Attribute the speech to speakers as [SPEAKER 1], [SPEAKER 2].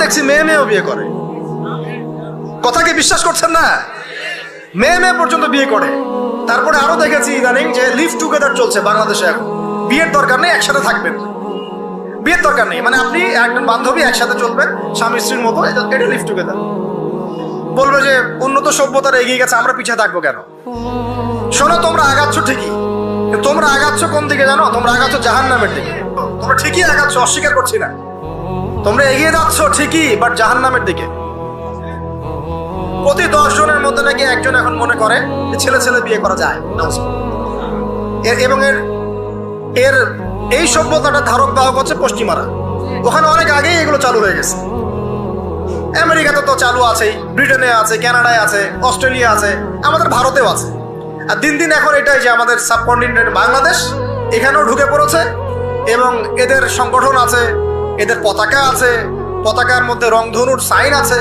[SPEAKER 1] দেখছি মেয়ে মেয়েও বিয়ে করে। কথা কি বিশ্বাস করছেন না? মেয়ে মেয়ে পর্যন্ত বিয়ে করে। তারপরে আরো দেখেছি ইদানিং যে লিভ টুগেদার চলছে বাংলাদেশে। এখন বিয়ের দরকার নেই, একসাথে থাকবেন, বিয়ের দরকার নেই, মানে আপনি একজন বান্ধবী একসাথে চলবেন স্বামী স্ত্রীর মতো, এটা লিভ টুগেদার। বলবে যে উন্নত সভ্যতার এগিয়ে গেছে, আমরা পিছিয়ে থাকবো কেন? শোনো, তোমরা আগাচ্ছ ঠিকই, তোমরা আগাচ্ছ কোন দিকে জানো? তোমরা আগাচ্ছ জাহান্নামের দিকে। তোমরা ঠিকই আগাচ্ছ, অস্বীকার করছি না, তোমরা এগিয়ে যাচ্ছ ঠিকই, বাট জাহান্নামের দিকে। প্রতি 10 জনের মধ্যে নাকি একজন এখন মনে করে যে ছেলে ছেলে বিয়ে করা যায়। এবং এর এই সভ্যতাটা ধারক বাহক হচ্ছে পশ্চিমারা। ওখানে অনেক আগেই এগুলো চালু হয়ে গেছে। আমেরিকাতে তো চালু আছেই, ব্রিটেনে আছে, কানাডায় আছে, অস্ট্রেলিয়া আছে, আমাদের ভারতেও আছে। আর দিন দিন এখন এটাই যে আমাদের সাবকন্টিনেন্ট বাংলাদেশ এখানেও ঢুকে পড়েছে। এবং এদের সংগঠন আছে, এদের পতাকা আছে, পতাকার মধ্যে রংধনুর সাইন আছে।